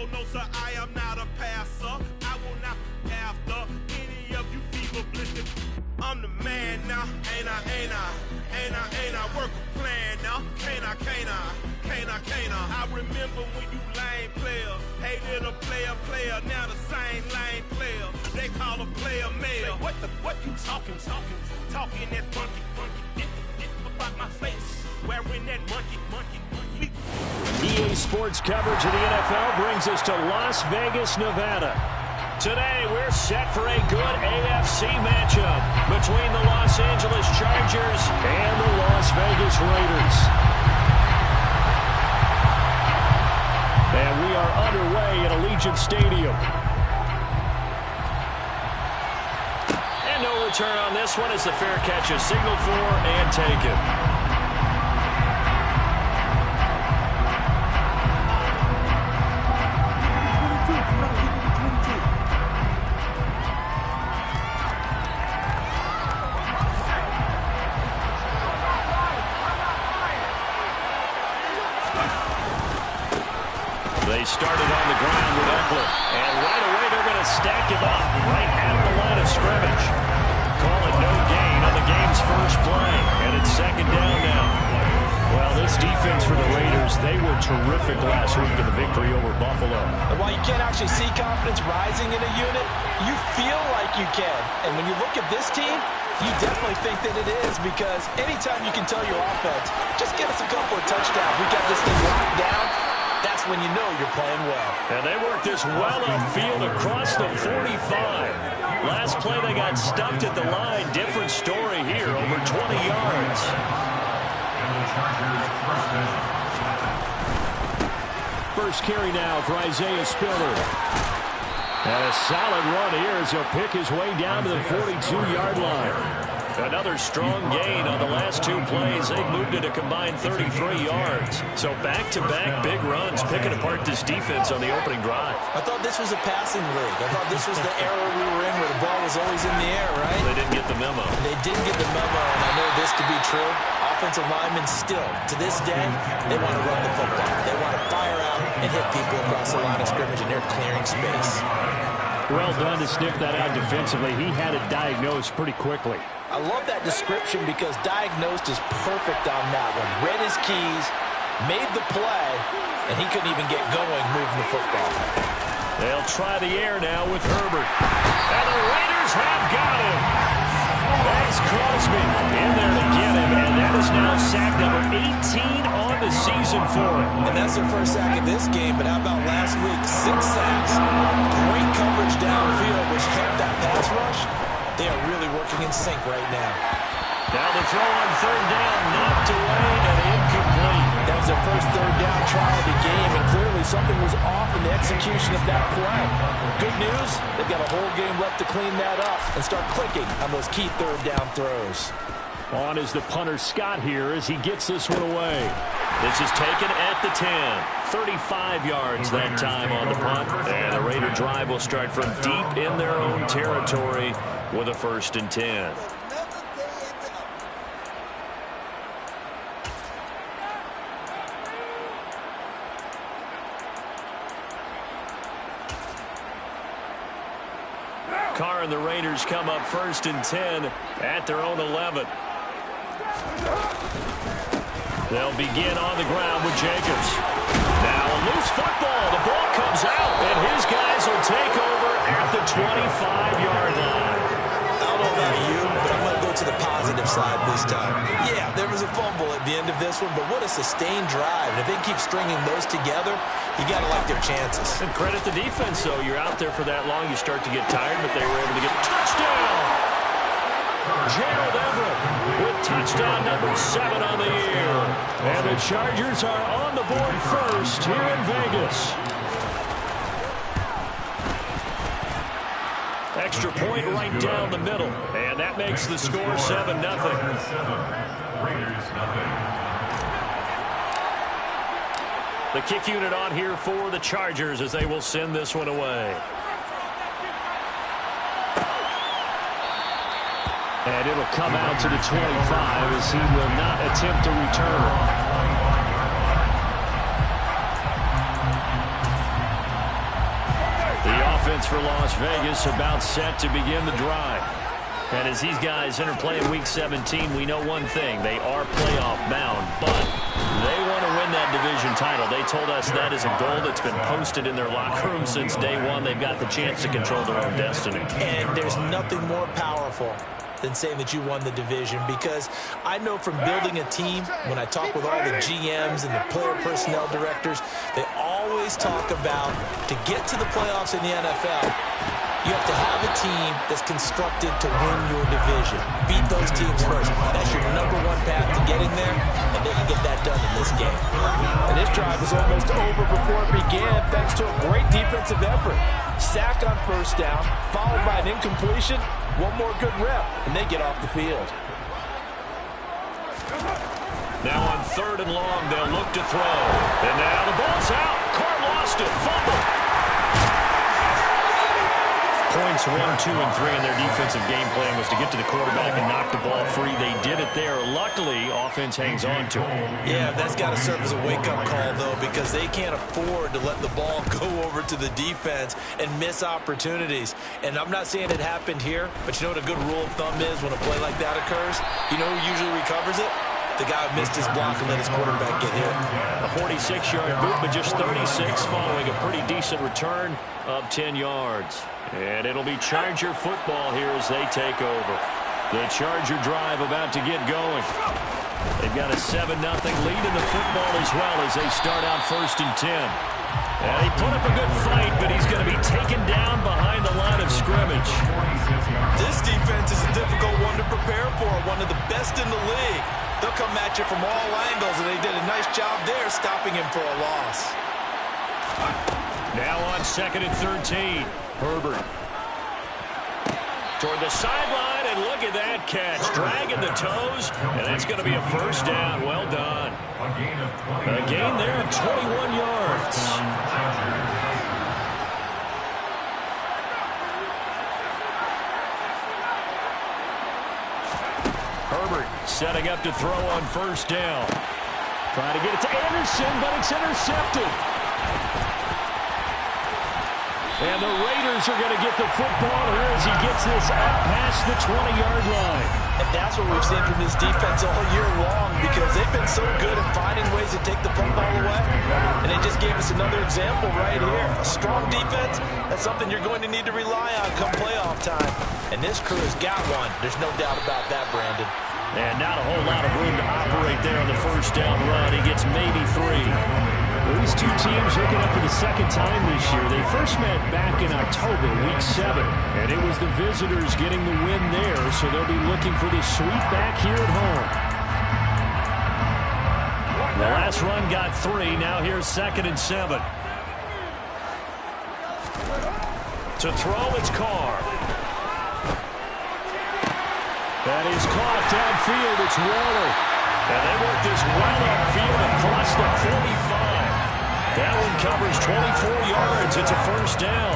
Oh, no, sir, I am not a passer. I will not be after any of you fever blistered. I'm the man now, ain't I? Work a plan now, can't I? I remember when you lame player, hated a player, now the same lame player. They call a player mayor. What you talking that funky, about my face, wearing that monkey. EA Sports coverage of the NFL brings us to Las Vegas, Nevada. Today, we're set for a good AFC matchup between the Los Angeles Chargers and the Las Vegas Raiders. And we are underway at Allegiant Stadium. And no return on this one as the fair catch is signaled for and taken. They started on the ground with Eckler, and right away they're going to stack him up right at the line of scrimmage. Call it no gain on the game's first play, and it's second down now. Well, this defense for the Raiders, they were terrific last week in the victory over Buffalo. And while you can't actually see confidence rising in a unit, you feel like you can. And when you look at this team, you definitely think that it is, because anytime you can tell your offense, just get us a couple of touchdowns, we got this thing locked down, that's when you know you're playing well. And they worked this well upfield across the 45. Last play they got stuffed at the line. Different story here, over 20 yards. First carry now for Isaiah Spiller. And a solid run here as he'll pick his way down to the 42-yard line. Another strong gain on the last two plays. They moved it a combined 33 yards. So back-to-back big runs, picking apart this defense on the opening drive. I thought this was a passing league. I thought this was the era we were in where the ball was always in the air, right? They didn't get the memo. They didn't get the memo, and I know this to be true. Offensive linemen still, to this day, they want to run the football. They want to fire out and hit people across the line of scrimmage, and they're clearing space. Well done to sniff that out defensively. He had it diagnosed pretty quickly. I love that description because diagnosed is perfect on that one. Read his keys, made the play, and he couldn't even get going moving the football. They'll try the air now with Herbert. And the Raiders have got him. That's Crosby in there to get him, and that is now sack number 18 on the season for him. And that's their first sack of this game, but how about last week? 6 sacks, great coverage downfield, which helped that pass rush. They are really working in sync right now. Now the throw on third down, knocked away and incomplete. That was their first third down try of the game, and clearly something was off in the execution of that play. Good news, they've got a whole game left to clean that up and start clicking on those key third down throws. On is the punter Scott here as he gets this one away. This is taken at the 10. 35 yards that time on the punt. And the Raider drive will start from deep in their own territory with a 1st and 10. Carr and the Raiders come up 1st and 10 at their own 11. They'll begin on the ground with Jacobs. Now a loose football. The ball comes out, and his guys will take over at the 25-yard line. I don't know about you, but I'm going to go to the positive side this time. Yeah, there was a fumble at the end of this one, but what a sustained drive. And if they keep stringing those together, you got to like their chances. And credit the defense, though. You're out there for that long, you start to get tired, but they were able to get a touchdown. Gerald Everett with touchdown number 7 on the year. And the Chargers are on the board first here in Vegas. Extra point right down the middle. And that makes the score 7-0. The kick unit on here for the Chargers as they will send this one away. And it'll come out to the 25 as he will not attempt to return. offense for Las Vegas about set to begin the drive. And as these guys enter play in Week 17, we know one thing. They are playoff bound, but they want to win that division title. They told us that is a goal that's been posted in their locker room since day one. They've got the chance to control their own destiny. And there's nothing more powerful than saying that you won the division, because I know from building a team, when I talk with all the GMs and the player personnel directors, they always talk about to get to the playoffs in the NFL, you have to have a team that's constructed to win your division. Beat those teams first. That's your #1 path to getting there, and they can get that done in this game. And this drive was almost over before it began thanks to a great defensive effort. Sack on first down, followed by an incompletion. One more good rep, and they get off the field. Now on 3rd and long, they'll look to throw. And now the ball's out. Carr lost it. Fumble. Points 1, 2, and 3 in their defensive game plan was to get to the quarterback and knock the ball free. They did it there. Luckily, offense hangs on to it. Yeah, that's got to serve as a wake-up call, though, because they can't afford to let the ball go over to the defense and miss opportunities. And I'm not saying it happened here, but you know what a good rule of thumb is when a play like that occurs? You know who usually recovers it? The guy who missed his block and let his quarterback get hit. A 46-yard boot, but just 36 following a pretty decent return of 10 yards. And it'll be Charger football here as they take over. The Charger drive about to get going. They've got a 7-0 lead in the football as well as they start out 1st and 10. And he put up a good fight, but he's going to be taken down behind the line of scrimmage. This defense is a difficult one to prepare for, one of the best in the league. They'll come at you from all angles, and they did a nice job there stopping him for a loss. Now on 2nd and 13. Herbert toward the sideline, and look at that catch. Dragging the toes, and that's going to be a 1st down. Well done. A gain there of 21 yards. Herbert setting up to throw on 1st down. Trying to get it to Anderson, but it's intercepted. And the Raiders are going to get the football here as he gets this up past the 20-yard line. And that's what we've seen from this defense all year long, because they've been so good at finding ways to take the football away. And they just gave us another example right here. A strong defense, that's something you're going to need to rely on come playoff time. And this crew has got one. There's no doubt about that, Brandon. And not a whole lot of room to operate there on the 1st down run. He gets maybe 3. These two teams hooking up for the 2nd time this year. They first met back in October, Week 7. And it was the visitors getting the win there, so they'll be looking for the sweep back here at home. The last run got 3. Now here's 2nd and 7. To throw, it's Carr. That is caught downfield. It's Waller. And they work this well upfield across the 45. That one covers 24 yards. It's a 1st down.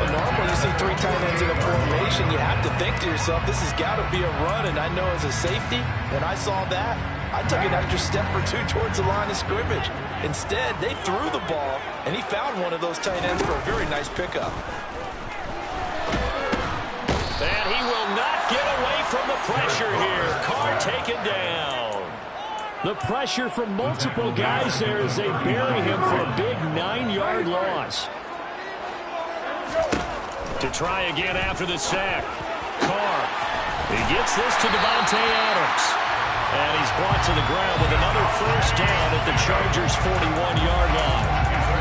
But normally you see 3 tight ends in a formation, you have to think to yourself, this has got to be a run. And I know as a safety, when I saw that, I took an extra step or 2 towards the line of scrimmage. Instead, they threw the ball, and he found one of those tight ends for a very nice pickup. And he will not get away from the pressure here. Carr taken down. The pressure from multiple guys there as they bury him for a big 9-yard loss. To try again after the sack. Carr. He gets this to Devontae Adams. And he's brought to the ground with another 1st down at the Chargers' 41-yard line.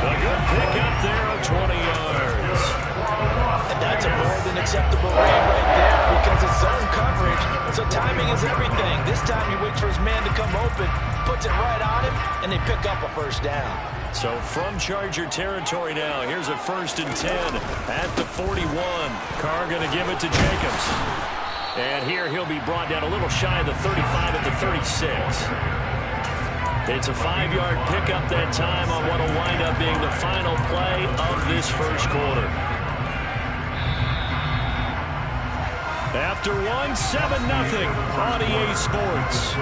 A good pickup there of 20 yards. And that's a more than acceptable read right there, because it's zone coverage, so timing is everything. This time he waits for his man to come open, puts it right on him, and they pick up a 1st down. So from Charger territory now, here's a 1st and 10 at the 41. Carr going to give it to Jacobs. And here he'll be brought down a little shy of the 35 at the 36. It's a 5-yard pickup that time on what will wind up being the final play of this 1st quarter. After 7-0 on EA Sports.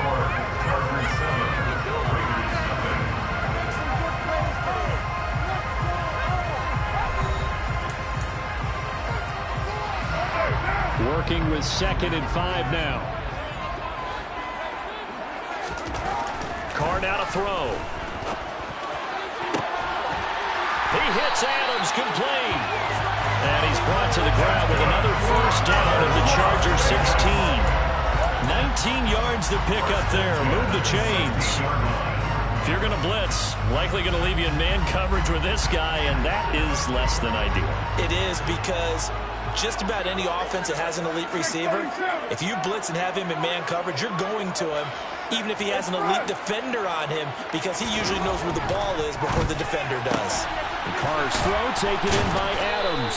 working with 2nd and 5 now. Carr now to throw. He hits Adams complete. And he's brought to the ground with another first down of the Chargers 16. 19 yards to pick up there. Move the chains. If you're going to blitz, likely going to leave you in man coverage with this guy, and that is less than ideal. It is, because just about any offense that has an elite receiver, if you blitz and have him in man coverage, you're going to him, even if he has an elite defender on him, because he usually knows where the ball is before the defender does. And Carr's throw taken in by Adams.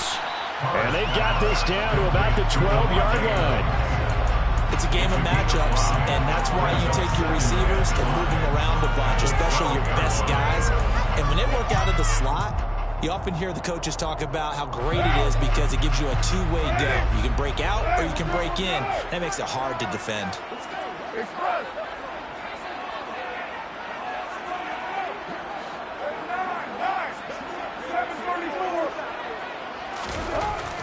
And they've got this down to about the 12-yard line. It's a game of matchups, and that's why you take your receivers and move them around a bunch, especially your best guys. And when they work out of the slot, you often hear the coaches talk about how great it is because it gives you a two-way go. You can break out or you can break in. That makes it hard to defend.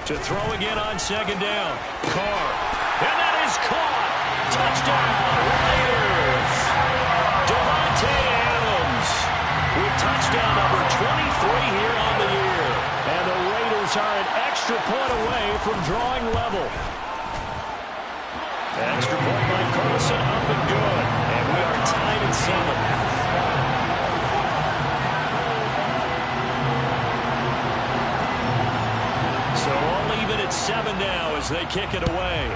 To throw again on 2nd down. Carr. And that is caught. Touchdown, Raiders. Davante Adams with touchdown number 23 here on the year. And the Raiders are an extra point away from drawing level. Extra point by Carlson, up and good. And we are tied at 7. So all even at 7 now as they kick it away.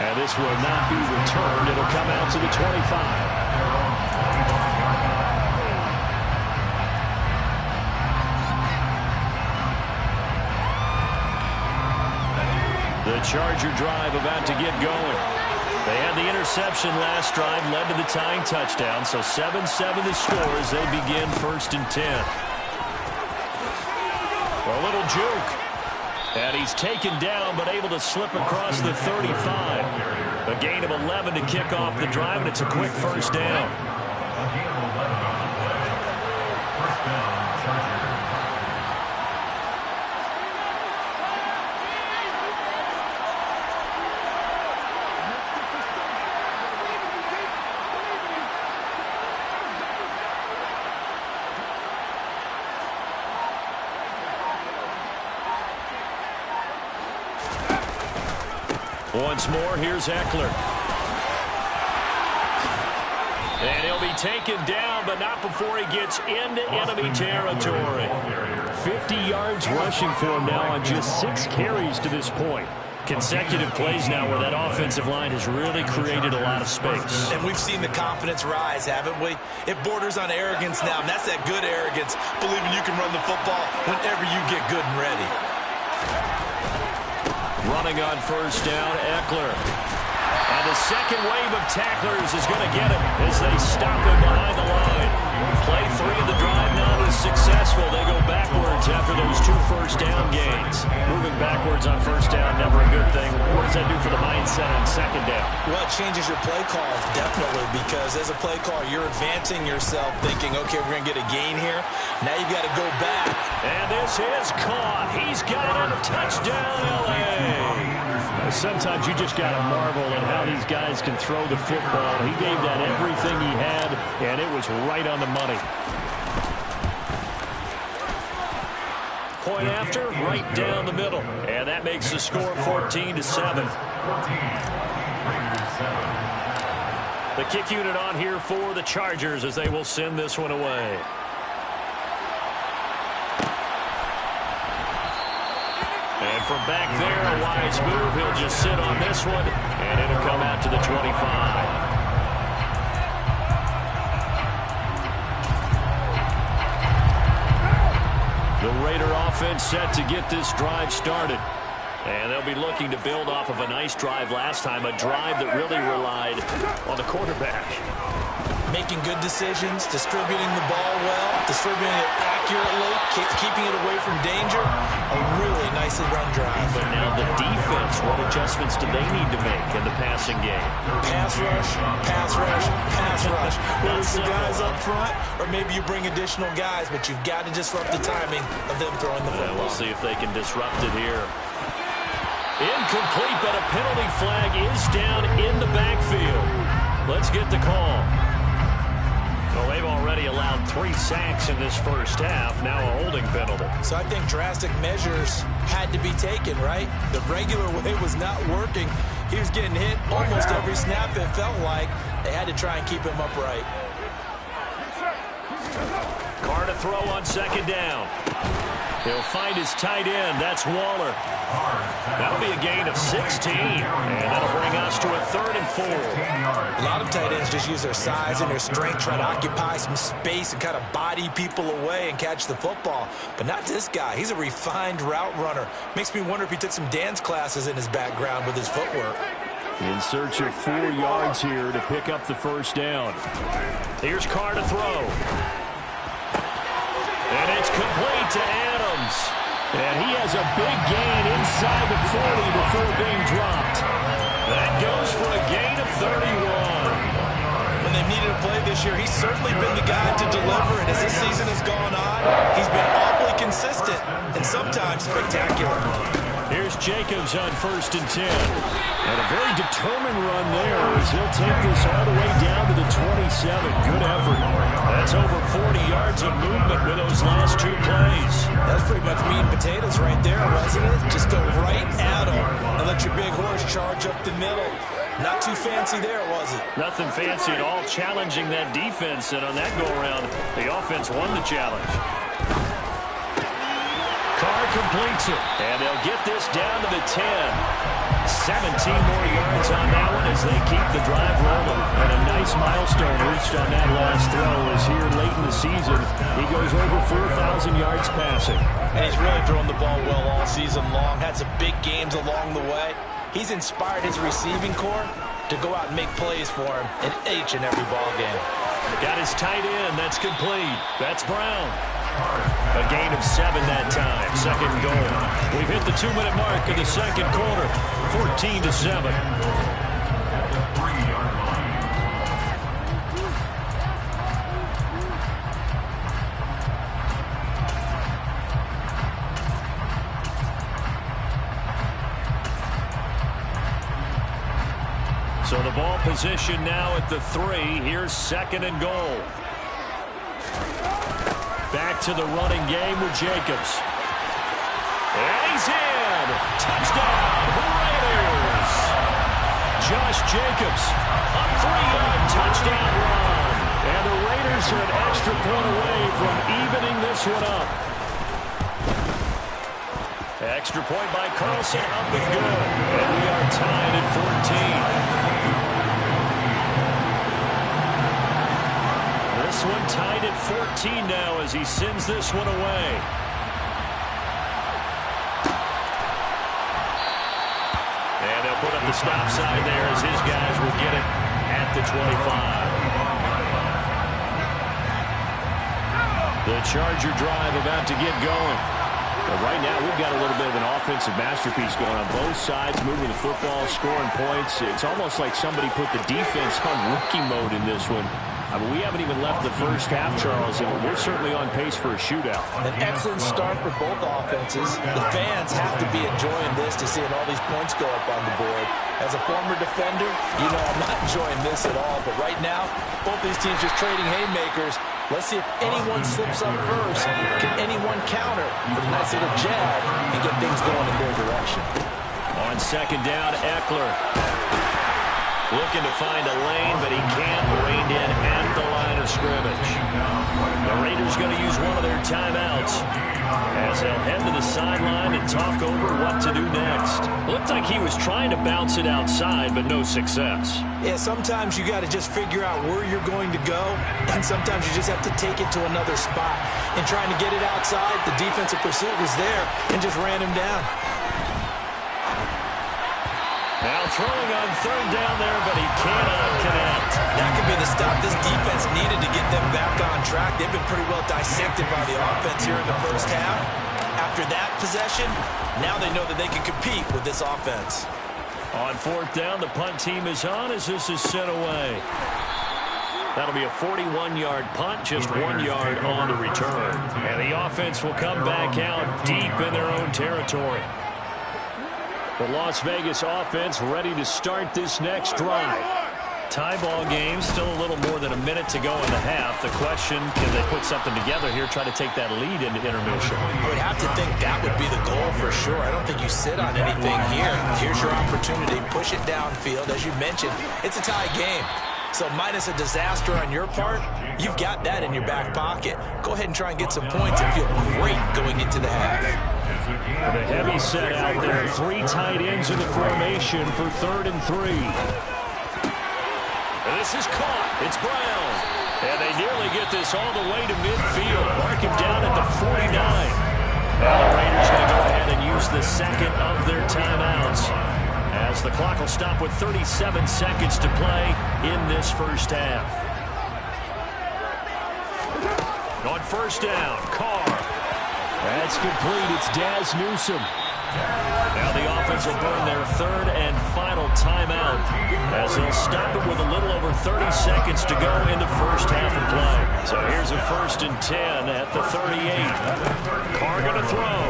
And this will not be returned. It'll come out to the 25. The Charger drive about to get going. They had the interception last drive, led to the tying touchdown, so 7-7 the score as they begin 1st and 10. A little juke. And he's taken down, but able to slip across the 35. A gain of 11 to kick off the drive, and it's a quick first down. Once more, here's Eckler. And he'll be taken down, but not before he gets into enemy territory. 50 yards rushing for him now on just 6 carries to this point. Consecutive plays now where that offensive line has really created a lot of space. And we've seen the confidence rise, haven't we? It borders on arrogance now, and that's that good arrogance, believing you can run the football whenever you get good and ready. Running on first down, Eckler. And the second wave of tacklers is going to get him as they stop him behind the line. Play 3 of the drive not as successful. They go backwards after those 2 first down gains. Moving backwards on first down, never a good thing. What does that do for the mindset on 2nd down? Well, it changes your play call, definitely, because as a play call, you're advancing yourself thinking, okay, we're going to get a gain here. Now you've got to go back. And this is caught. He's got him. Touchdown, L.A. Sometimes you just got to marvel at how these guys can throw the football. He gave that everything he had, and it was right on the money. Point after, right down the middle. And that makes the score 14-7. The kick unit on here for the Chargers as they will send this one away. And from back there, a wise move. He'll just sit on this one, and it'll come out to the 25. The Raider offense set to get this drive started. And they'll be looking to build off of a nice drive last time, a drive that really relied on the quarterback. Making good decisions, distributing the ball well, distributing it accurately, keeping it away from danger. A really nicely run drive. But now the defense, what adjustments do they need to make in the passing game? Pass rush, pass rush, pass rush. Whether it's the guys up front or maybe you bring additional guys, but you've got to disrupt the timing of them throwing the football. We'll see if they can disrupt it here. Incomplete, but a penalty flag is down in the backfield. Let's get the call. Well, they've already allowed 3 sacks in this first half. Now a holding penalty. So I think drastic measures had to be taken, right? The regular way was not working. He was getting hit almost every snap, it felt like. They had to try and keep him upright. Carr to throw on second down. He'll find his tight end. That's Waller. That'll be a gain of 16. And that'll bring us to a 3rd and 4. A lot of tight ends just use their size and their strength, try to occupy some space and kind of body people away and catch the football. But not this guy. He's a refined route runner. Makes me wonder if he took some dance classes in his background with his footwork. In search of 4 yards here to pick up the first down. Here's Carr to throw. And it's complete to Adams. And he has a big gain inside the 40 before being dropped. That goes for a gain of 31. When they've needed a play this year, he's certainly been the guy to deliver. And as this season has gone on, he's been awfully consistent and sometimes spectacular. Here's Jacobs on 1st and 10. And a very determined run there as he'll take this all the way down to the 27. Good effort. That's over 40 yards of movement with those last 2 plays. That's pretty much meat and potatoes right there, wasn't it? Just go right at him and let your big horse charge up the middle. Not too fancy there, was it? Nothing fancy at all, challenging that defense. And on that go-around, the offense won the challenge. Carr completes it, and they'll get this down to the 10. 17 more yards on that one as they keep the drive rolling. And a nice milestone reached on that last throw as here late in the season, he goes over 4,000 yards passing. And he's really thrown the ball well all season long. Had some big games along the way. He's inspired his receiving corps to go out and make plays for him in each and every ball game. Got his tight end. That's complete. That's Brown. A gain of 7 that time. 2nd goal. We've hit the 2-minute mark of the 2nd quarter. 14-7. So the ball position now at the 3. Here's 2nd and goal. Back to the running game with Jacobs. And he's in. Touchdown, Raiders. Josh Jacobs, a 3-yard touchdown run. And the Raiders are an extra point away from evening this one up. Extra point by Carlson, up and good. And we are tied at 14. This one tied at 14 now as he sends this one away. And they'll put up the stop sign there as his guys will get it at the 25. The Charger drive about to get going. But right now, we've got a little bit of an offensive masterpiece going on both sides, moving the football, scoring points. It's almost like somebody put the defense on rookie mode in this one. I mean, we haven't even left the first half, Charles, and we're certainly on pace for a shootout. An excellent start for both offenses. The fans have to be enjoying this to seeing all these points go up on the board. As a former defender, you know I'm not enjoying this at all. But right now, both these teams just trading haymakers. Let's see if anyone slips up first. Can anyone counter with a nice little jab and get things going in their direction? On 2nd down, Eckler. Looking to find a lane, but he can't. Reined in at the line of scrimmage. The Raiders going to use one of their timeouts as they'll head to the sideline and talk over what to do next. Looked like he was trying to bounce it outside, but no success. Yeah, sometimes you got to just figure out where you're going to go, and sometimes you just have to take it to another spot. And trying to get it outside, the defensive pursuit was there and just ran him down. Now throwing on 3rd down there, but he cannot connect. That could be the stop this defense needed to get them back on track. They've been pretty well dissected by the offense here in the first half. After that possession, now they know that they can compete with this offense. On 4th down, the punt team is on as this is sent away. That'll be a 41-yard punt, just 1 yard on the return. And the offense will come back out deep in their own territory. The Las Vegas offense ready to start this next drive. Tie ball game, still a little more than a minute to go in the half. The question, can they put something together here, try to take that lead into intermission? I would have to think that would be the goal for sure. I don't think you sit on anything here. Here's your opportunity. Push it downfield. As you mentioned, it's a tie game. So minus a disaster on your part, you've got that in your back pocket. Go ahead and try and get some points and feel great going into the half. The heavy set out there. 3 tight ends in the formation for 3rd and 3. This is caught. It's Brown. And they nearly get this all the way to midfield. Mark him down at the 49. Now the Raiders going to go ahead and use the second of their timeouts, as the clock will stop with 37 seconds to play in this first half. On first down, Carr. That's complete. It's Daz Newsome. Now the offense will burn their 3rd and final timeout, as they'll stop it with a little over 30 seconds to go in the first half of play. So here's a 1st and 10 at the 38. Carr going to throw.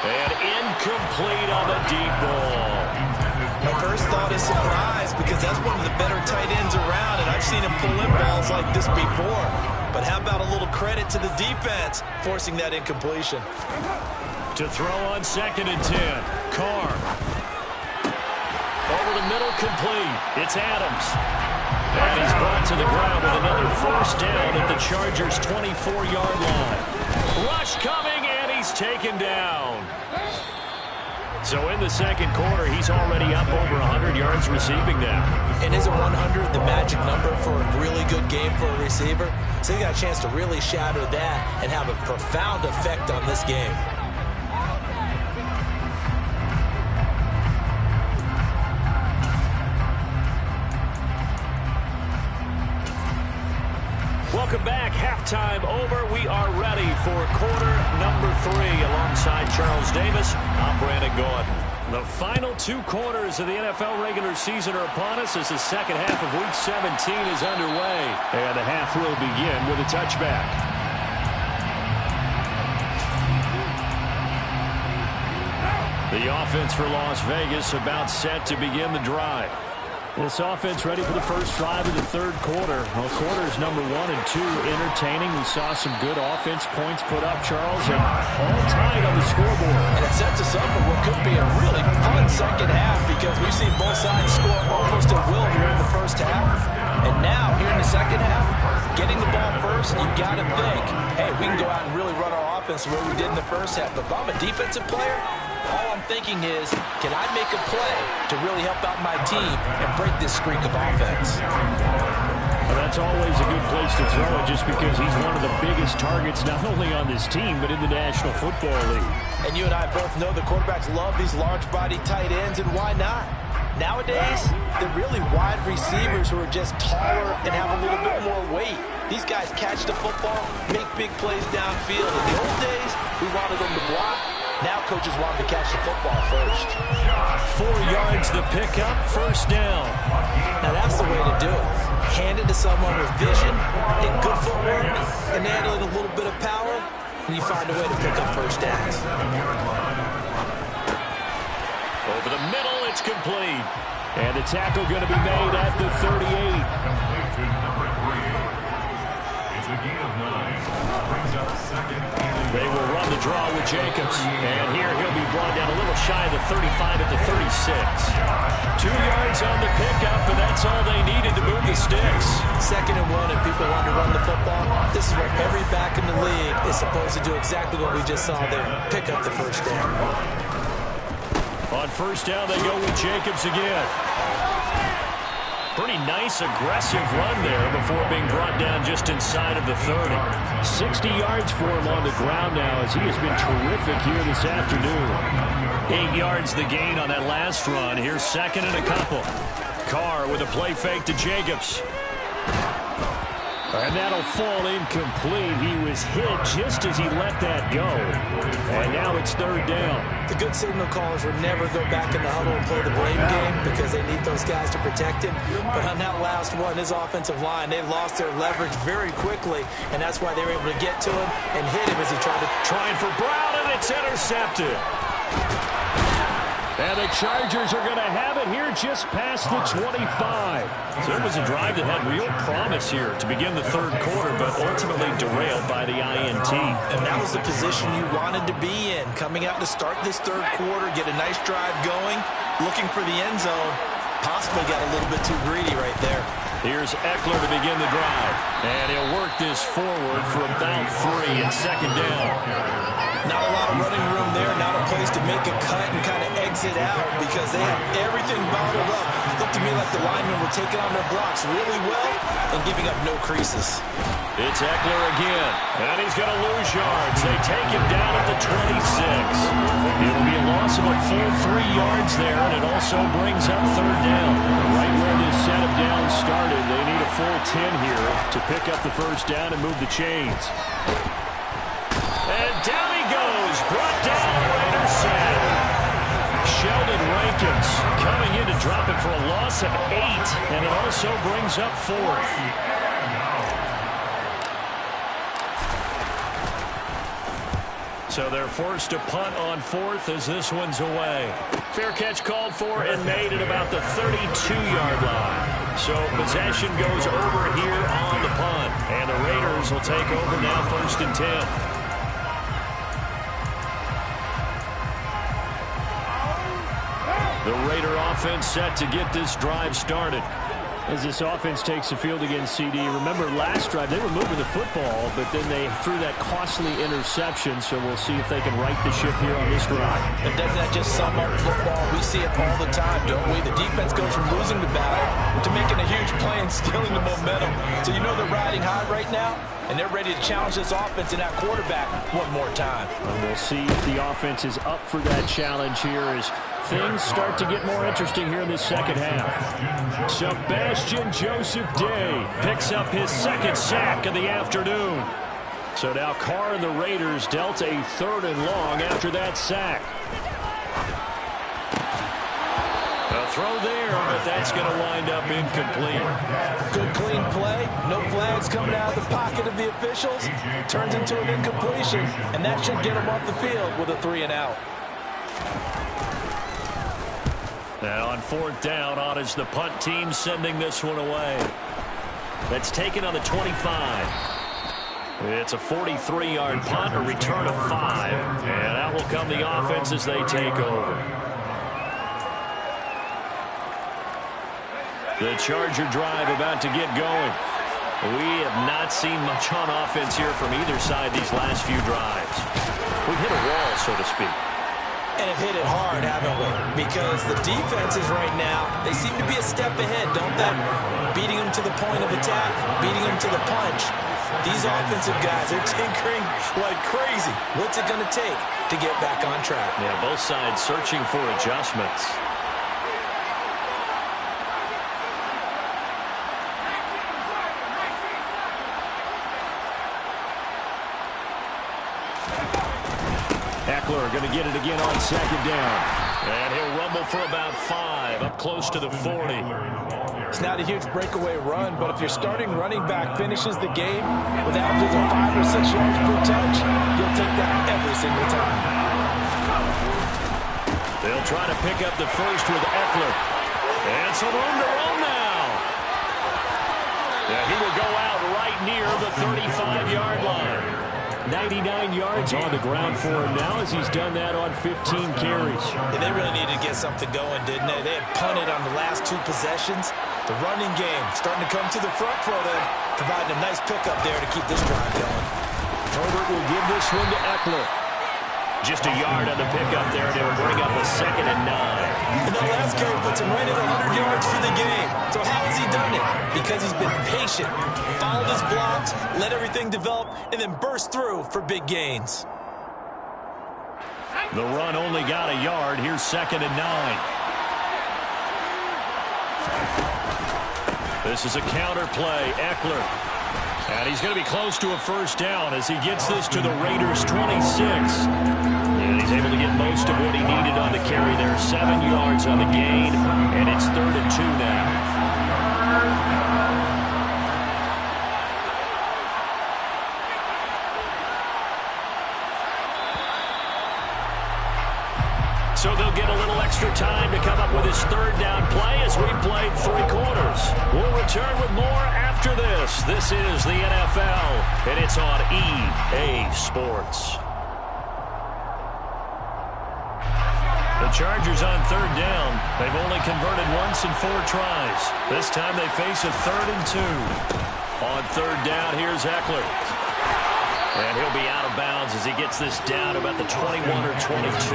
And incomplete on the deep ball. My first thought is surprise, because that's one of the better tight ends around, and I've seen him pull in balls like this before. But how about a little credit to the defense forcing that incompletion? To throw on 2nd and 10. Carr. Over the middle, complete. It's Adams. And he's brought to the ground with another 1st down at the Chargers' 24-yard line. Rush coming, and he's taken down. So in the second quarter, he's already up over 100 yards receiving now. And isn't 100 the magic number for a really good game for a receiver? So you got a chance to really shatter that and have a profound effect on this game. Welcome back. Halftime over. We are ready for quarter number 3. Alongside Charles Davis, I'm Brandon Gordon. The final 2 quarters of the NFL regular season are upon us as the second half of Week 17 is underway. And the half will begin with a touchback. The offense for Las Vegas about set to begin the drive. This offense ready for the first drive of the 3rd quarter. Well, quarters number 1 and 2 entertaining. We saw some good offense points put up, Charles, and all tied on the scoreboard. And it sets us up for what could be a really fun second half, because we've seen both sides score almost at will here in the first half. And now, here in the second half, getting the ball first, you've got to think, hey, we can go out and really run our offense the way we did in the first half. But if I'm a defensive player, all I'm thinking is, can I make a play to really help out my team and break this streak of offense? Well, that's always a good place to throw it, just because he's one of the biggest targets not only on this team but in the National Football League. And you and I both know the quarterbacks love these large-body tight ends, and why not? Nowadays, they're really wide receivers who are just taller and have a little bit more weight. These guys catch the football, make big plays downfield. In the old days, we wanted them to block. Now coaches want to catch the football first. 4 yards the pickup, 1st down. Now that's the way to do it. Hand it to someone with vision and good footwork, and add a little bit of power, and you find a way to pick up 1st downs. Over the middle, it's complete. And the tackle going to be made at the 38. They will run the draw with Jacobs. And here he'll be brought down a little shy of the 35 at the 36. 2 yards on the pickup, and that's all they needed to move the sticks. 2nd and 1, and people want to run the football. This is what every back in the league is supposed to do, exactly what we just saw there. Pick up the 1st down. On 1st down, they go with Jacobs again. Pretty nice, aggressive run there before being brought down just inside of the 30. 60 yards for him on the ground now, as he has been terrific here this afternoon. 8 yards the gain on that last run. Here's 2nd and a couple. Carr with a play fake to Jacobs. And that'll fall incomplete. He was hit just as he let that go. And now it's third down. The good signal callers would never go back in the huddle and play the blame game because they need those guys to protect him. But on that last one, his offensive line, they lost their leverage very quickly, and that's why they were able to get to him and hit him as he tried to... Trying for Brown, and it's intercepted. And the Chargers are going to have it here just past the 25. So it was a drive that had real promise here to begin the third quarter, but ultimately derailed by the INT. And that was the position you wanted to be in, coming out to start this third quarter, get a nice drive going, looking for the end zone. Possibly got a little bit too greedy right there. Here's Eckler to begin the drive. And he'll work this forward for about 3 and second down. Not a lot of running room there, not a place to make a cut and kind of exit out because they have everything bottled up. It looked to me like the linemen were taking on their blocks really well and giving up no creases. It's Eckler again, and he's going to lose yards. They take him down at the 26. It'll be a loss of a full 3 yards there, and it also brings up third down. Right where this set of downs started, they need a full 10 here to pick up the first down and move the chains. And down he goes, brought down Raider sack. Sheldon Rankins coming in to drop it for a loss of 8, and it also brings up fourth. So they're forced to punt on fourth as this one's away. Fair catch called for and made at about the 32-yard line. So possession goes over here on the punt, and the Raiders will take over now first and 10. The Raider offense set to get this drive started. As this offense takes the field against CD, remember last drive they were moving the football, but then they threw that costly interception, so we'll see if they can right the ship here on this drive. And doesn't that just sum up football? We see it all the time, don't we? The defense goes from losing the battle to making a huge play and stealing the momentum. So you know they're riding high right now, and they're ready to challenge this offense and that quarterback one more time. And we'll see if the offense is up for that challenge here as things start to get more interesting here in the second half. Sebastian Joseph Day picks up his second sack of the afternoon. So now Carr and the Raiders dealt a third and long after that sack. A throw there, but that's going to wind up incomplete. Good clean play. No flags coming out of the pocket of the officials. Turns into an incompletion, and that should get them off the field with a 3 and out. Now on fourth down, on is the punt team sending this one away. That's taken on the 25. It's a 43-yard punt, a return of 5. And out will come the offense as they take over. The Charger drive about to get going. We have not seen much on offense here from either side these last few drives. We've hit a wall, so to speak. And have hit it hard, haven't we? Because the defenses right now, they seem to be a step ahead, don't they? Beating them to the point of attack, beating them to the punch. These offensive guys, they're tinkering like crazy. What's it going to take to get back on track? Yeah, both sides searching for adjustments. Eckler going to get it again on second down. And he'll rumble for about 5, up close to the 40. It's not a huge breakaway run, but if your starting running back finishes the game with averages of 5 or 6 yards per touch, you'll take that every single time. They'll try to pick up the first with Eckler. And some room to run now. Yeah, he will go out right near the 35-yard line. 99 yards on the ground for him now as he's done that on 15 carries. And they really needed to get something going, didn't they? They had punted on the last 2 possessions. The running game starting to come to the front for them, providing a nice pickup there to keep this drive going. Herbert will give this one to Eckler. Just a yard on the pickup there, and it will bring up a 2nd and 9. And that last carry puts him right at 100 yards for the game. So how has he done it? Because he's been patient, followed his blocks, let everything develop, and then burst through for big gains. The run only got a yard. Here's 2nd and 9. This is a counter play. Eckler And he's going to be close to a first down as he gets this to the Raiders' 26. And he's able to get most of what he needed on the carry there. 7 yards on the gain, and it's 3rd and 2 now. So they'll get a little extra time to come up with his 3rd down play as we played 3 quarters. We'll return with more after this. This is the NFL, and it's on EA Sports. The Chargers on 3rd down. They've only converted once in 4 tries. This time they face a 3rd and 2. On 3rd down, here's Eckler. And he'll be out of bounds as he gets this down about the 21 or 22.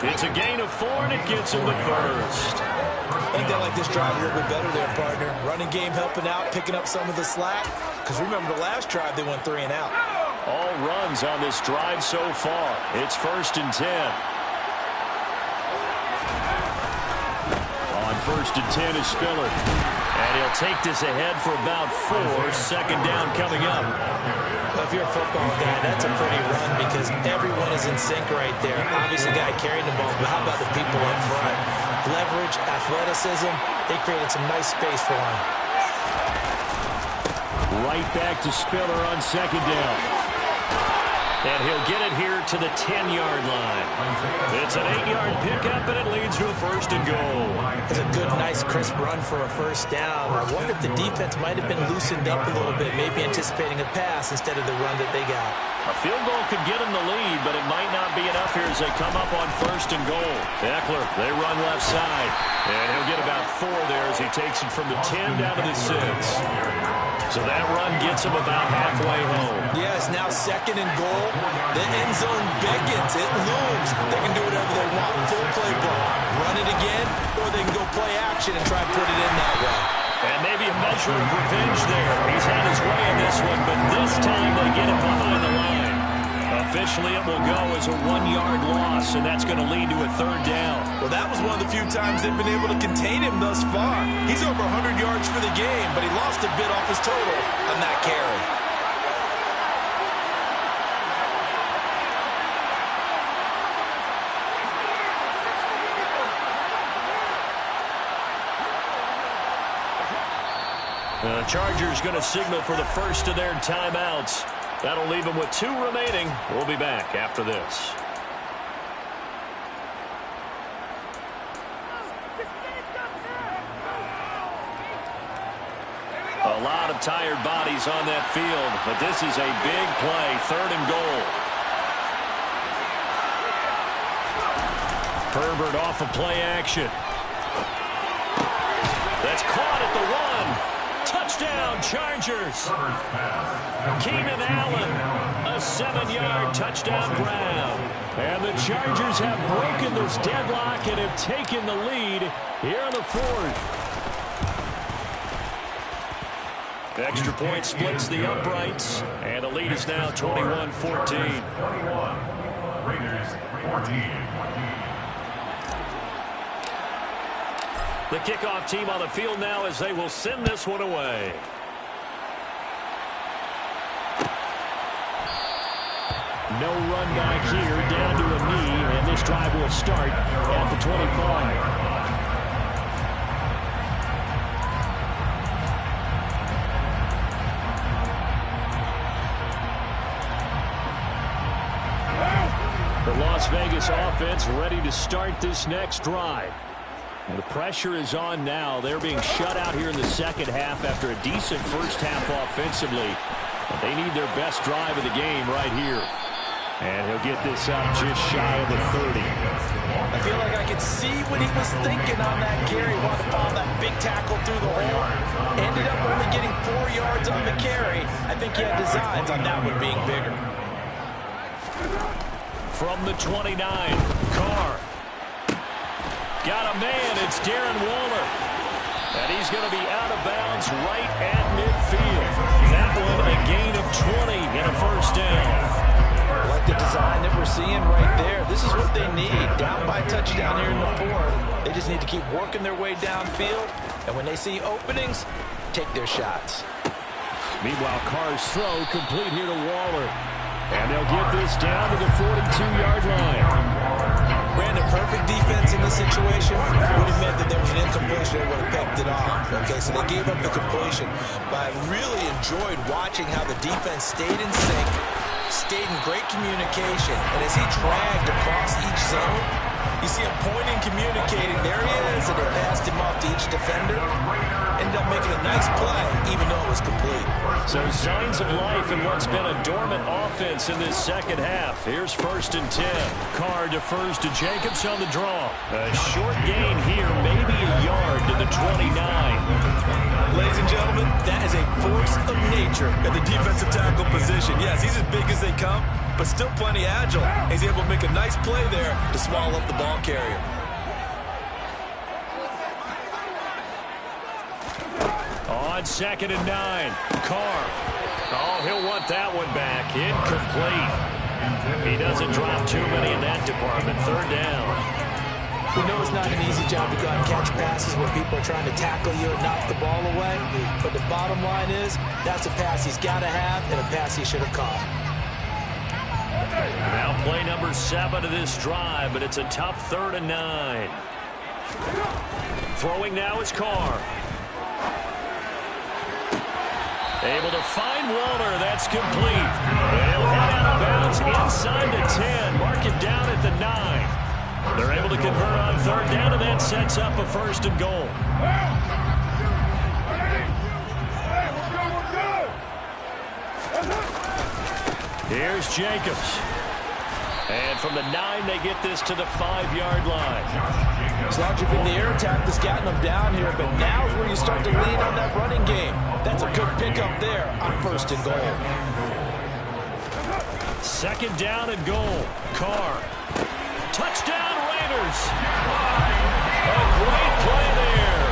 It's a gain of 4, and it gets him the first. I think they like this drive a little bit better there, partner. Running game helping out, picking up some of the slack. Because remember the last drive, they went 3 and out. All runs on this drive so far. It's 1st and 10. On 1st and 10 is Spiller. And he'll take this ahead for about 4. 2nd down coming up. Well, if you're a football guy, that's a pretty run because everyone is in sync right there. Obviously, the guy carrying the ball, but how about the people up front? Leverage, athleticism, they created some nice space for him. Right back to Spiller on 2nd down. And he'll get it here to the 10-yard line. It's an 8-yard pickup, and it leads to a 1st and goal. It's a good, nice, crisp run for a 1st down. I wonder if the defense might have been loosened up a little bit, maybe anticipating a pass instead of the run that they got. A field goal could get them the lead, but it might not be enough here as they come up on 1st and goal. Eckler, they run left side. And he'll get about 4 there as he takes it from the 10 down to the 6. So that run gets him about halfway home. Yeah, it's now 2nd and goal. The end zone beckons. It looms. They can do whatever they want. Full playbook. Run it again, or they can go play action and try to put it in that way. And maybe a measure of revenge there. He's had his way in this one, but this time they get it behind the line. Officially, it will go as a 1-yard loss, and that's going to lead to a 3rd down. Well, that was one of the few times they've been able to contain him thus far. He's over 100 yards for the game, but he lost a bit off his total on that carry. The Chargers going to signal for the first of their timeouts. That'll leave them with 2 remaining. We'll be back after this. A lot of tired bodies on that field, but this is a big play, 3rd and goal. Herbert off of play action. That's caught at the 1. Touchdown, Chargers. Keenan Allen, a 7-yard touchdown grab. And the Chargers have broken this deadlock and have taken the lead here in the 4th. Extra point splits the uprights, and the lead is now 21-14. 21, Raiders 14. The kickoff team on the field now as they will send this one away. No run back here, down to a knee, and this drive will start at the 25. The Las Vegas offense ready to start this next drive. And the pressure is on now. They're being shut out here in the 2nd half after a decent first half offensively. But they need their best drive of the game right here. And he'll get this up just shy of the 30. I feel like I could see what he was thinking on that carry. Wanted to follow that big tackle through the hole. Ended up only getting 4 yards on the carry. I think he had designs on that one being bigger. From the 29, Carr. Got a man, it's Darren Waller. And he's going to be out of bounds right at midfield. That one a gain of 20 and a first down. I like the design that we're seeing right there. This is what they need. Down by a touchdown here in the 4th. They just need to keep working their way downfield. And when they see openings, take their shots. Meanwhile, Carr's throw complete here to Waller. And they'll get this down to the 42-yard line. Brandon, perfect defense in this situation would have meant that there was an incompletion that would have picked it off. Okay, so they gave up the completion. But I really enjoyed watching how the defense stayed in sync, stayed in great communication, and as he dragged across each zone, you see him pointing, communicating. There he is, and they passed him off to each defender. Ended up making a nice play, even though it was complete. So signs of life in what's been a dormant offense in this second half. Here's 1st and 10. Carr defers to Jacobs on the draw. A short gain here, maybe a yard to the 29. Ladies and gentlemen, that is a force of nature at the defensive tackle position. Yes, he's as big as they come, but still plenty agile. He's able to make a nice play there to swallow up the ball carrier. On 2nd and 9, Carr. Oh, he'll want that one back. Incomplete. He doesn't drop too many in that department. 3rd down. We know it's not an easy job to go out and catch passes when people are trying to tackle you and knock the ball away. But the bottom line is, that's a pass he's got to have and a pass he should have caught. Now play number 7 of this drive, but it's a tough 3rd and 9. Throwing now is Carr. Able to find Waller. That's complete. They'll head out of bounds inside the 10. Mark it down at the 9. They're able to convert on 3rd down, and that sets up a 1st and goal. Here's Jacobs. And from the 9, they get this to the 5-yard line. It's largely been the air attack that's gotten them down here, but now is where you start to lean on that running game. That's a good pickup there on 1st and goal. 2nd down and goal. Carr. Touchdown, Raiders. A great play there.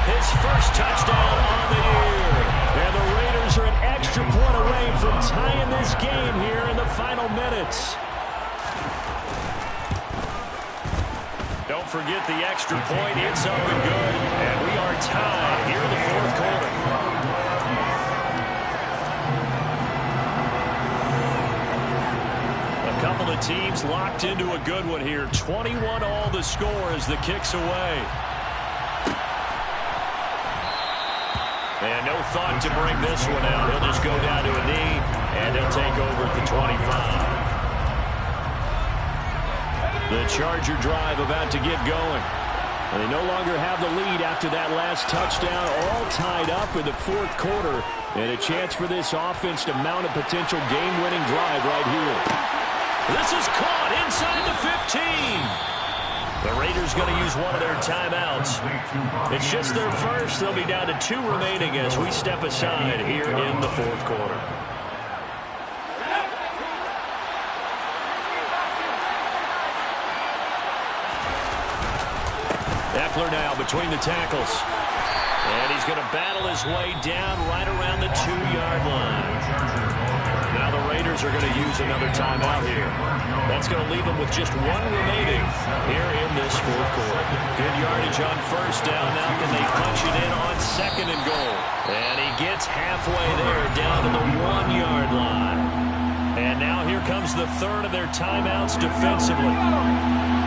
His first touchdown on the year. And the Raiders are an extra point away from tying this game here in the final minutes. Don't forget the extra point. It's up and good. And we are tied here in the 4th quarter. A couple of teams locked into a good one here. 21 all the score as the kick's away. And no thought to bring this one out. He'll just go down to a knee, and he'll take over at the 25. The Charger drive about to get going. They no longer have the lead after that last touchdown, all tied up in the 4th quarter. And a chance for this offense to mount a potential game-winning drive right here. This is caught inside the 15. The Raiders going to use one of their timeouts. It's just their first. They'll be down to 2 remaining as we step aside here in the 4th quarter. Eckler now between the tackles. And he's going to battle his way down right around the 2-yard line. Now the Raiders are going to use another timeout here. That's going to leave them with just 1 remaining here in this 4th quarter. Good yardage on 1st down. Now can they punch it in on 2nd and goal? And he gets halfway there down to the 1-yard line. And now here comes the 3rd of their timeouts defensively.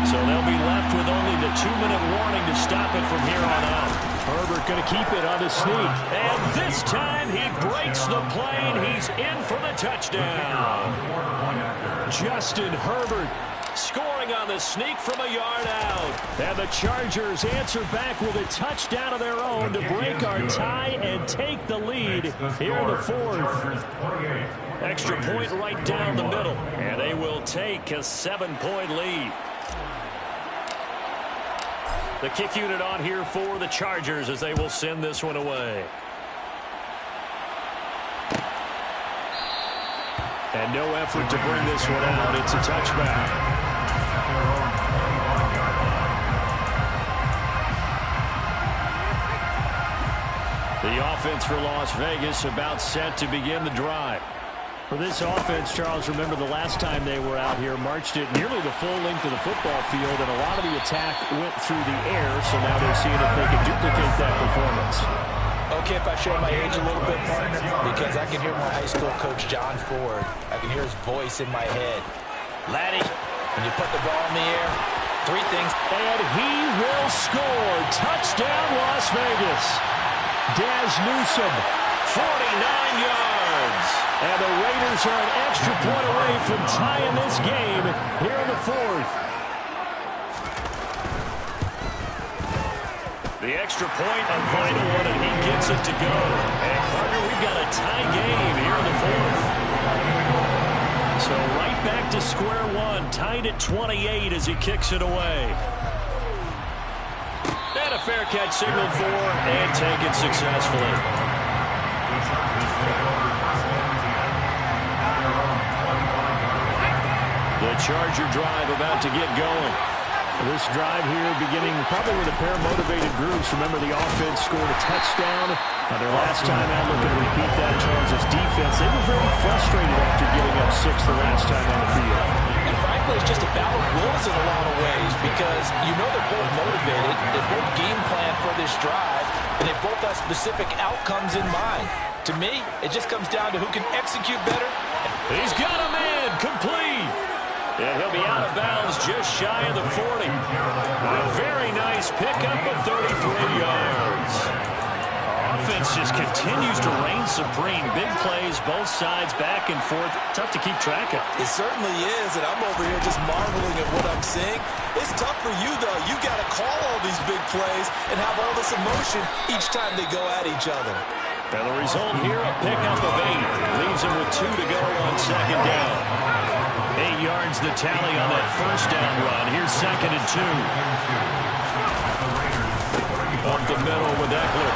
So they'll be left with only the 2-minute warning to stop it from here on out. Herbert going to keep it on the sneak. And this time he breaks the plane. He's in for the touchdown. Justin Herbert scoring on the sneak from a yard out. And the Chargers answer back with a touchdown of their own to break our tie and take the lead here in the 4th. Extra point right down the middle. And they will take a 7-point lead. The kick unit on here for the Chargers as they will send this one away. And no effort to bring this one out. It's a touchback. The offense for Las Vegas about set to begin the drive. For this offense, Charles, remember the last time they were out here, marched it nearly the full length of the football field, and a lot of the attack went through the air, so now they're seeing if they can duplicate that performance. okay if I show my age a little bit, partner? Because I can hear my high school coach, John Ford. I can hear his voice in my head. Laddie, when you put the ball in the air, three things. And he will score. Touchdown, Las Vegas. Daz Newsome, 49 yards. And the Raiders are an extra point away from tying this game here in the fourth. The extra point, a vital one, and he gets it to go. And, partner, we've got a tie game here in the fourth. So right back to square one, tied at 28 as he kicks it away. And a fair catch signaled for and taken successfully. The Charger drive about to get going. This drive here beginning probably with a pair of motivated groups. Remember, the offense scored a touchdown. Their last time out, looking to repeat that. Charles' defense, they were very frustrated after giving up 6 the last time on the field. And frankly, it's just a battle of wills in a lot of ways because you know they're both motivated. They both game plan for this drive, and they both have specific outcomes in mind. To me, it just comes down to who can execute better. He's got a man complete. And he'll be out of bounds just shy of the 40. A very nice pickup of 33 yards. Offense just continues to reign supreme. Big plays, both sides, back and forth. Tough to keep track of. It certainly is, and I'm over here just marveling at what I'm seeing. It's tough for you, though. You got to call all these big plays and have all this emotion each time they go at each other. And the result here, a pickup of 8. Leaves him with 2 to go on second down. 8 yards the tally on that first down run. Here's second and 2. Up the middle with Eckler.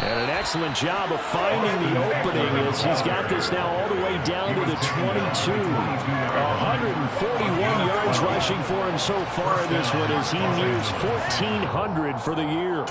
And an excellent job of finding the opening as he's got this now all the way down to the 22. 141 yards rushing for him so far in this one as he nears 1,400 for the year.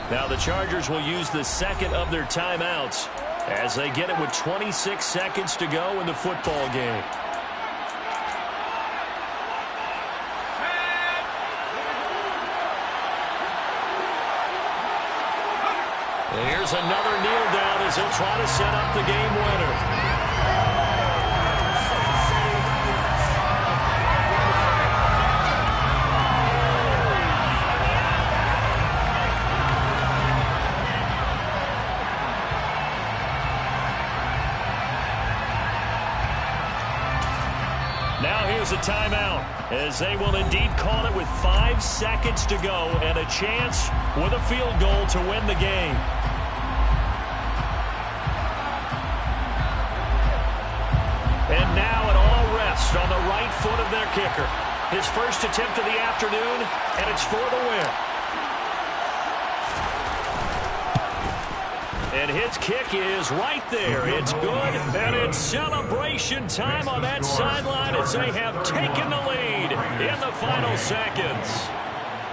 Now the Chargers will use the second of their timeouts as they get it with 26 seconds to go in the football game. And here's another kneel down as they'll try to set up the game winner. A timeout as they will indeed call it with 5 seconds to go and a chance with a field goal to win the game. And now it all rests on the right foot of their kicker. His first attempt of the afternoon, and it's for the win. And his kick is right there. It's good, and it's celebration time on that sideline as they have taken the lead in the final seconds.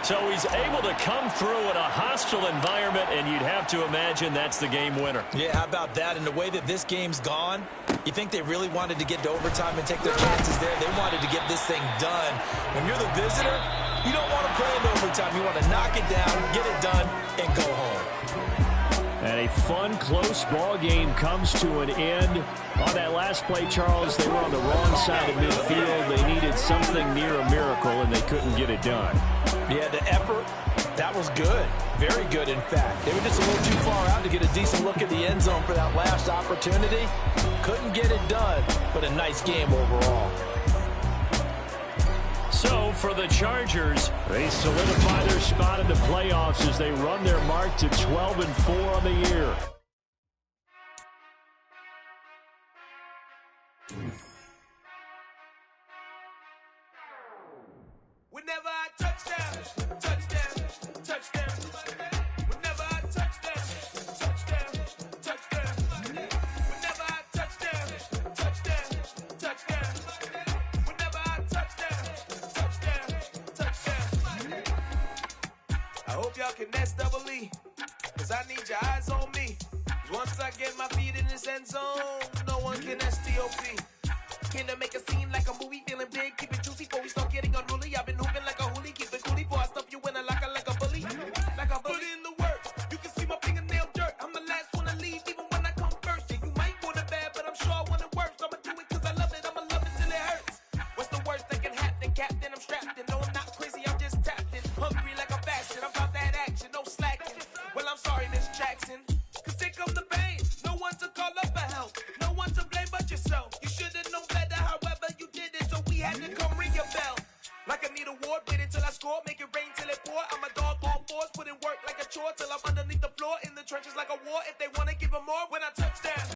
So he's able to come through in a hostile environment, and you'd have to imagine that's the game winner. Yeah, how about that? And the way that this game's gone, you think they really wanted to get to overtime and take their chances there? They wanted to get this thing done. When you're the visitor, you don't want to play in overtime. You want to knock it down, get it done, and go home. And a fun, close ball game comes to an end. On that last play, Charles, they were on the wrong side of midfield. They needed something near a miracle, and they couldn't get it done. Yeah, the effort, that was good. Very good, in fact. They were just a little too far out to get a decent look at the end zone for that last opportunity. Couldn't get it done, but a nice game overall. So, for the Chargers, they solidify their spot in the playoffs as they run their mark to 12-4 on the year. Whenever I touch down, touch down, touch down. Whenever I touch down. talking S-double-E, cause I need your eyes on me. Once I get my feet in this end zone, no one can STOP. Came to make a scene like a movie, feeling big, keep it juicy before we start getting unruly. I've been hooping like a hoolie, keep it coolie before I stuff you in a locker like a bully. Like a bully. Put in the work, you can see my fingernail dirt. I'm the last one to leave, even when I come first. Yeah, you might want it bad, but I'm sure I want it worse. I'ma do it cause I love it, I'ma love it till it hurts. What's the worst that can happen, Captain? I'm strapped in, no I'm not crazy, I'm just tapped in. Hungry like a bastard, I'm about that action, no slacking. Well, I'm sorry, Miss Jackson, cause here come the pain. No one to call up for help, no one to blame but yourself. You should've known better, however you did it, so we had to come ring your bell. Like I need a award, wait until I score, make it rain till it pour. I'm a dog on fours, put in work like a chore till I'm underneath the floor in the trenches like a war. If they want